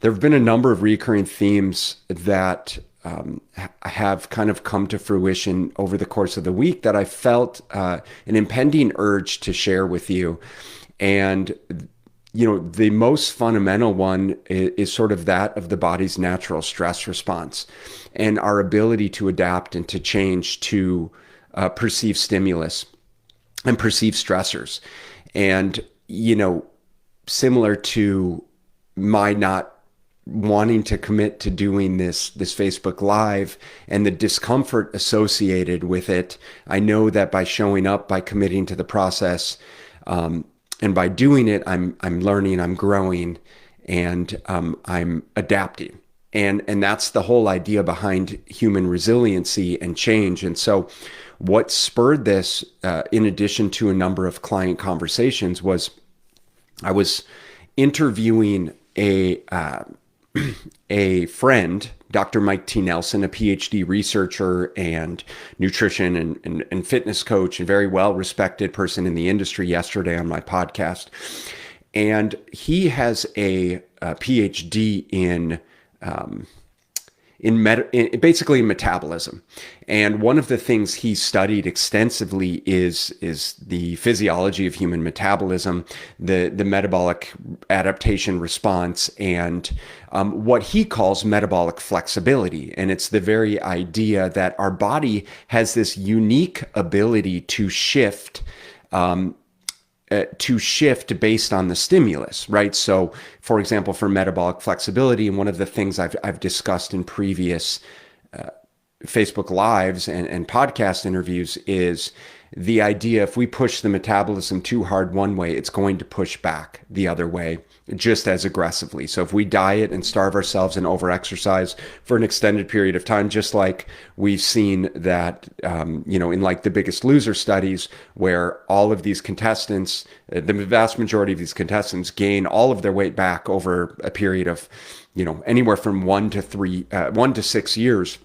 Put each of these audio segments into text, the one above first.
There have been a number of recurring themes that have kind of come to fruition over the course of the week that I felt an impending urge to share with you. And, the most fundamental one is sort of that of the body's natural stress response and our ability to adapt and to change to perceive stimulus and perceive stressors. And, similar to my not wanting to commit to doing this Facebook Live and the discomfort associated with it, I know that by showing up, by committing to the process, and by doing it, I'm learning, I'm growing, and I'm adapting. And that's the whole idea behind human resiliency and change. And so, what spurred this, in addition to a number of client conversations, was I was interviewing a friend, Dr. Mike T. Nelson, a PhD researcher and nutrition and fitness coach, and very well respected person in the industry, yesterday on my podcast. And he has a PhD basically in metabolism. And one of the things he studied extensively is the physiology of human metabolism, the metabolic adaptation response, and what he calls metabolic flexibility. And it's the very idea that our body has this unique ability to shift based on the stimulus, right? So, for example, for metabolic flexibility, and one of the things I've discussed in previous Facebook Lives and podcast interviews is the idea if we push the metabolism too hard one way, it's going to push back the other way just as aggressively. So if we diet and starve ourselves and overexercise for an extended period of time, just like we've seen that, in like the Biggest Loser studies, where all of these contestants, the vast majority of these contestants gain all of their weight back over a period of, anywhere from 1 to 6 years.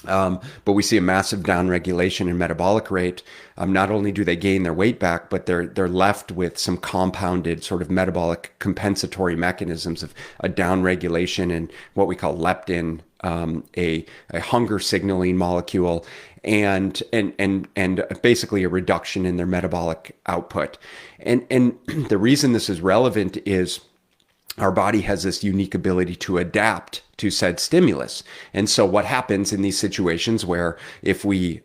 But we see a massive downregulation in metabolic rate. Not only do they gain their weight back, but they're left with some compounded sort of metabolic compensatory mechanisms of a downregulation in what we call leptin, a hunger signaling molecule, and basically a reduction in their metabolic output. And the reason this is relevant is our body has this unique ability to adapt to said stimulus. And so what happens in these situations where if we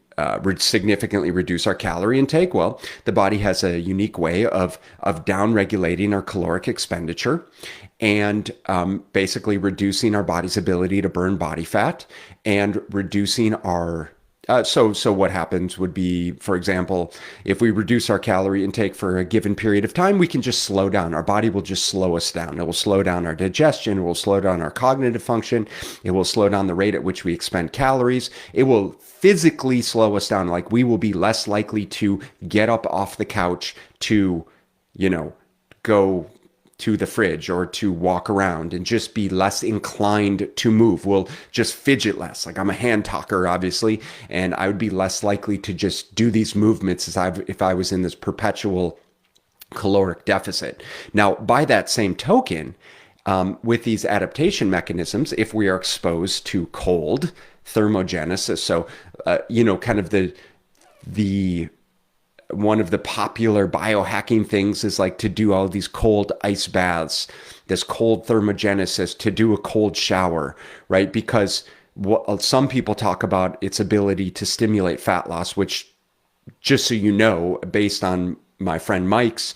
significantly reduce our calorie intake, well, the body has a unique way of down-regulating our caloric expenditure and basically reducing our body's ability to burn body fat and reducing our so what happens would be, for example, if we reduce our calorie intake for a given period of time, we can just slow down. Our body will just slow us down. It will slow down our digestion. It will slow down our cognitive function. It will slow down the rate at which we expend calories. It will physically slow us down. Like we will be less likely to get up off the couch to, go to the fridge or to walk around and just be less inclined to move. We'll just fidget less. Like I'm a hand talker, obviously, and I would be less likely to just do these movements if I was in this perpetual caloric deficit. Now, by that same token, with these adaptation mechanisms, if we are exposed to cold, thermogenesis, so, kind of the one of the popular biohacking things is like to do all these cold ice baths, this cold thermogenesis, to do a cold shower, right? Because what some people talk about its ability to stimulate fat loss, which, just so you know, based on my friend Mike's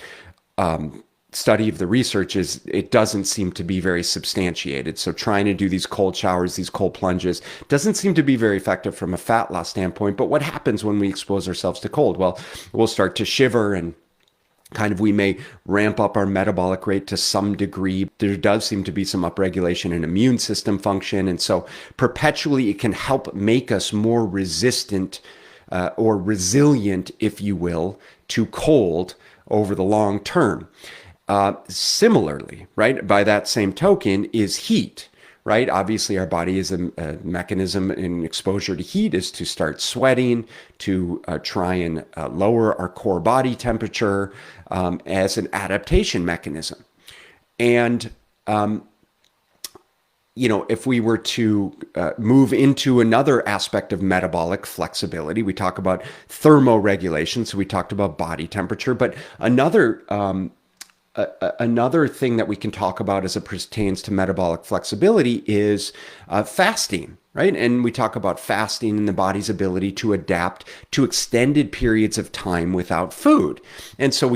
study of the research, is it doesn't seem to be very substantiated. So trying to do these cold showers, these cold plunges, doesn't seem to be very effective from a fat loss standpoint. But what happens when we expose ourselves to cold? Well, we'll start to shiver and we may ramp up our metabolic rate to some degree. There does seem to be some upregulation in immune system function. And so perpetually it can help make us more resistant or resilient, if you will, to cold over the long term. Similarly, right, by that same token is heat, right? Obviously, our body is a mechanism in exposure to heat is to start sweating, to try and lower our core body temperature as an adaptation mechanism. And if we were to move into another aspect of metabolic flexibility, we talk about thermoregulation. So we talked about body temperature, but another thing that we can talk about as it pertains to metabolic flexibility is fasting, right? And we talk about fasting and the body's ability to adapt to extended periods of time without food. And so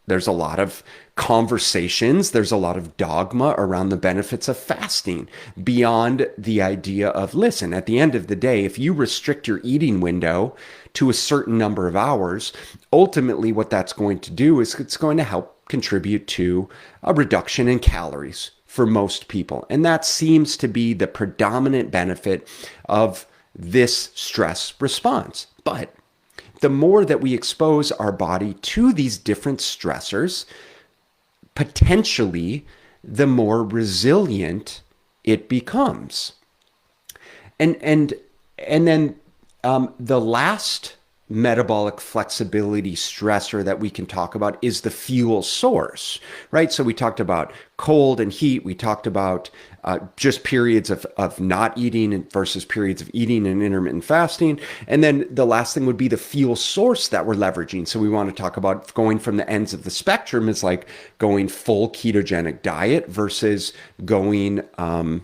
there's a lot of conversations, there's a lot of dogma around the benefits of fasting beyond the idea of, listen, at the end of the day, if you restrict your eating window to a certain number of hours, ultimately what that's going to do is it's going to help contribute to a reduction in calories for most people. And that seems to be the predominant benefit of this stress response. But the more that we expose our body to these different stressors, potentially the more resilient it becomes. And then the last metabolic flexibility stressor that we can talk about is the fuel source, right? So we talked about cold and heat. We talked about just periods of not eating versus periods of eating and intermittent fasting. And then the last thing would be the fuel source that we're leveraging. So we want to talk about going from the ends of the spectrum is like going full ketogenic diet versus going, I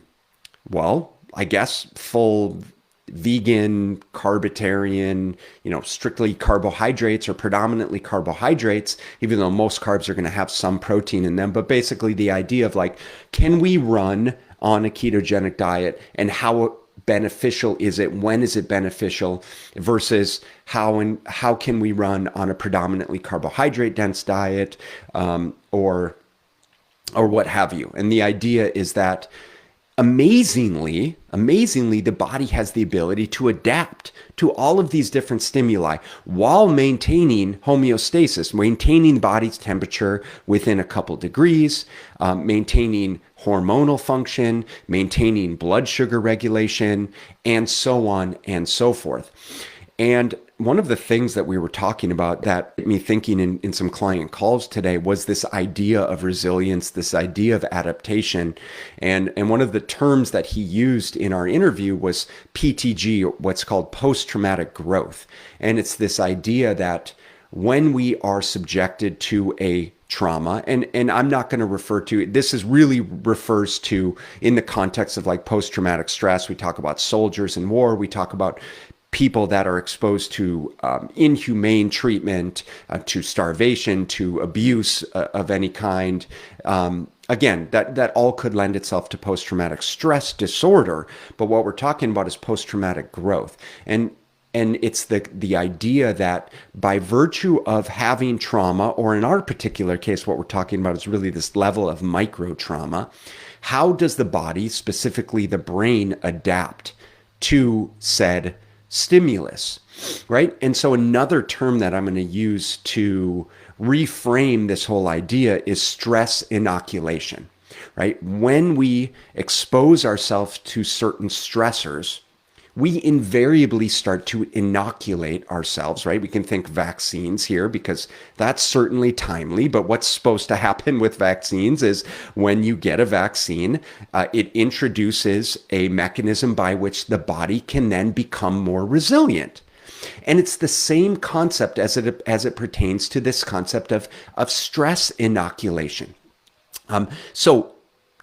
guess full vegan, carbitarian, strictly carbohydrates or predominantly carbohydrates, even though most carbs are going to have some protein in them. But basically the idea of like, can we run on a ketogenic diet, and how beneficial is it? When is it beneficial versus how can we run on a predominantly carbohydrate dense diet, or what have you? And the idea is that amazingly, the body has the ability to adapt to all of these different stimuli while maintaining homeostasis, maintaining the body's temperature within a couple degrees, maintaining hormonal function, maintaining blood sugar regulation, and so on and so forth. And one of the things that we were talking about that made me thinking in some client calls today was this idea of resilience, this idea of adaptation. And one of the terms that he used in our interview was PTG, what's called post-traumatic growth. And it's this idea that when we are subjected to a trauma, and I'm not going to refer to it, this is really refers to in the context of like post-traumatic stress. We talk about soldiers in war. We talk about people that are exposed to inhumane treatment, to starvation, to abuse of any kind. Again, that all could lend itself to post-traumatic stress disorder. But what we're talking about is post-traumatic growth. And it's the idea that by virtue of having trauma, or in our particular case, what we're talking about is really this level of micro trauma, how does the body, specifically the brain, adapt to said stimulus, right? And so another term that I'm going to use to reframe this whole idea is stress inoculation, right? When we expose ourselves to certain stressors, we invariably start to inoculate ourselves, right? We can think vaccines here because that's certainly timely, but what's supposed to happen with vaccines is when you get a vaccine, it introduces a mechanism by which the body can then become more resilient. And it's the same concept as it pertains to this concept of stress inoculation. So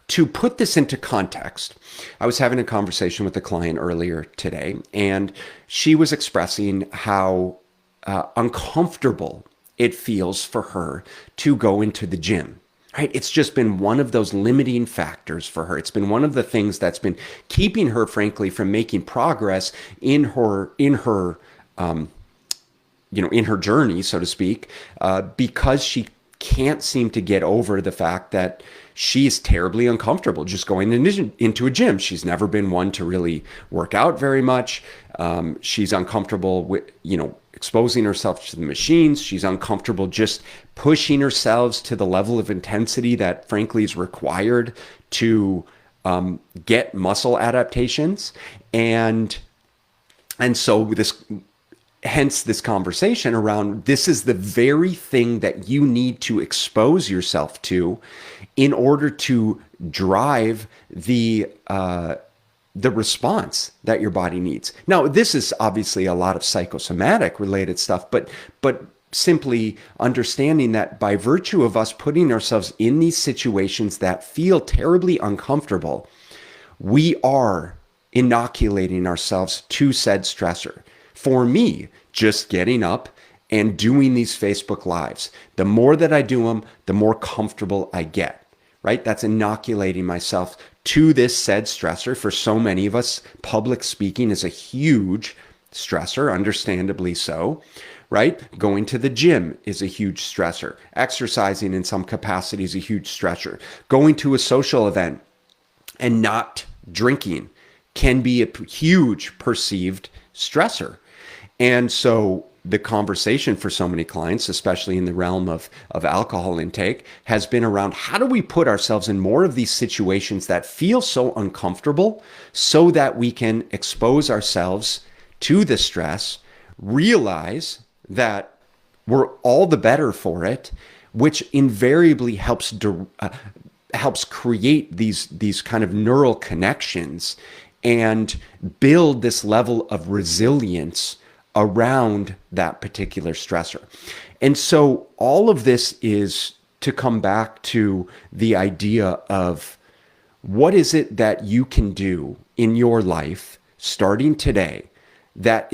to put this into context, I was having a conversation with a client earlier today, and she was expressing how uncomfortable it feels for her to go into the gym. Right? It's just been one of those limiting factors for her. It's been one of the things that's been keeping her, frankly, from making progress in her journey, so to speak, because she can't seem to get over the fact that she's terribly uncomfortable just going into a gym. She's never been one to really work out very much. She's uncomfortable with, exposing herself to the machines. She's uncomfortable just pushing herself to the level of intensity that frankly is required to get muscle adaptations. And so hence this conversation around this is the very thing that you need to expose yourself to in order to drive the response that your body needs. Now, this is obviously a lot of psychosomatic related stuff, but simply understanding that by virtue of us putting ourselves in these situations that feel terribly uncomfortable, we are inoculating ourselves to said stressor. For me, just getting up and doing these Facebook Lives, the more that I do them, the more comfortable I get, right? That's inoculating myself to this said stressor. For so many of us, public speaking is a huge stressor, understandably so, right? Going to the gym is a huge stressor. Exercising in some capacity is a huge stressor. Going to a social event and not drinking can be a huge perceived stressor. And so the conversation for so many clients, especially in the realm of alcohol intake, has been around how do we put ourselves in more of these situations that feel so uncomfortable so that we can expose ourselves to the stress, realize that we're all the better for it, which invariably helps create these kind of neural connections and build this level of resilience around that particular stressor. And so all of this is to come back to the idea of what is it that you can do in your life starting today that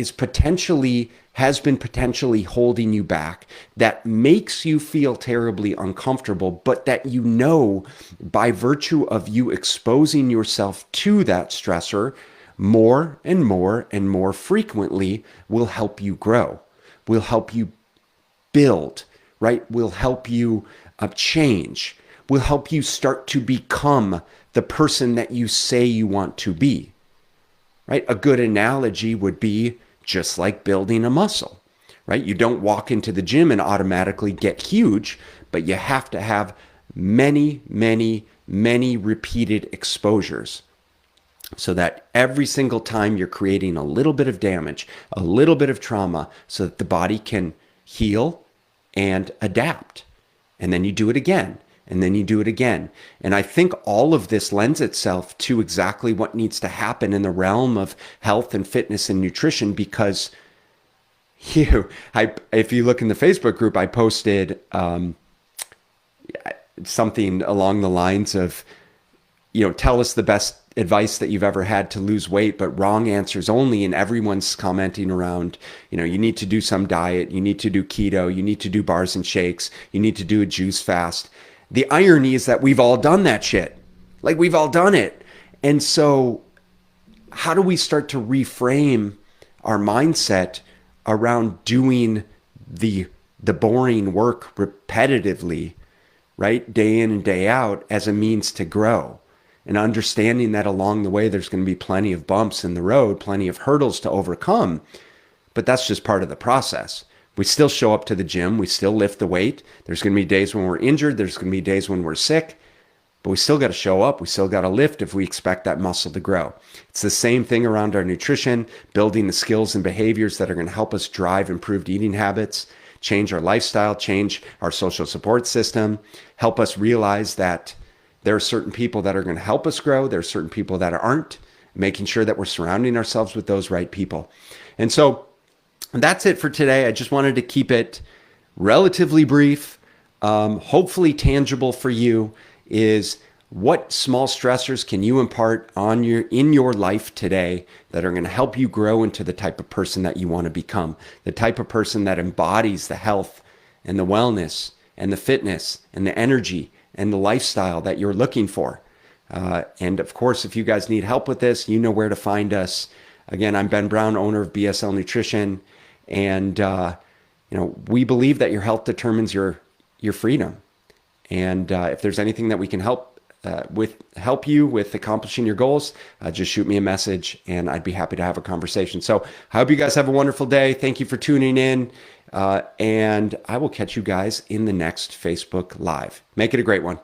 has been potentially holding you back, that makes you feel terribly uncomfortable, but that you know by virtue of you exposing yourself to that stressor more and more and more frequently will help you grow, will help you build, right? Will help you change, will help you start to become the person that you say you want to be, right? A good analogy would be just like building a muscle, right? You don't walk into the gym and automatically get huge, but you have to have many, many, many repeated exposures so that every single time you're creating a little bit of damage, a little bit of trauma, so that the body can heal and adapt. And then you do it again, and then you do it again. And I think all of this lends itself to exactly what needs to happen in the realm of health and fitness and nutrition, because if you look in the Facebook group, I posted something along the lines of, tell us the best advice that you've ever had to lose weight, but wrong answers only. And everyone's commenting around, you need to do some diet, you need to do keto, you need to do bars and shakes, you need to do a juice fast. The irony is that we've all done that shit. Like, we've all done it. And so how do we start to reframe our mindset around doing the boring work repetitively, right? Day in and day out, as a means to grow. And understanding that along the way, there's going to be plenty of bumps in the road, plenty of hurdles to overcome, but that's just part of the process. We still show up to the gym. We still lift the weight. There's going to be days when we're injured. There's going to be days when we're sick, but we still got to show up. We still got to lift if we expect that muscle to grow. It's the same thing around our nutrition, building the skills and behaviors that are going to help us drive improved eating habits, change our lifestyle, change our social support system, help us realize that there are certain people that are going to help us grow. There are certain people that aren't, making sure that we're surrounding ourselves with those right people. And so that's it for today. I just wanted to keep it relatively brief, hopefully tangible for you. Is what small stressors can you impart in your life today that are going to help you grow into the type of person that you want to become, the type of person that embodies the health and the wellness and the fitness and the energy and the lifestyle that you're looking for. And of course, if you guys need help with this, you know where to find us. Again, I'm Ben Brown, owner of BSL Nutrition. And, we believe that your health determines your freedom. And if there's anything that we can help you with accomplishing your goals, just shoot me a message and I'd be happy to have a conversation. So I hope you guys have a wonderful day. Thank you for tuning in. And I will catch you guys in the next Facebook Live. Make it a great one.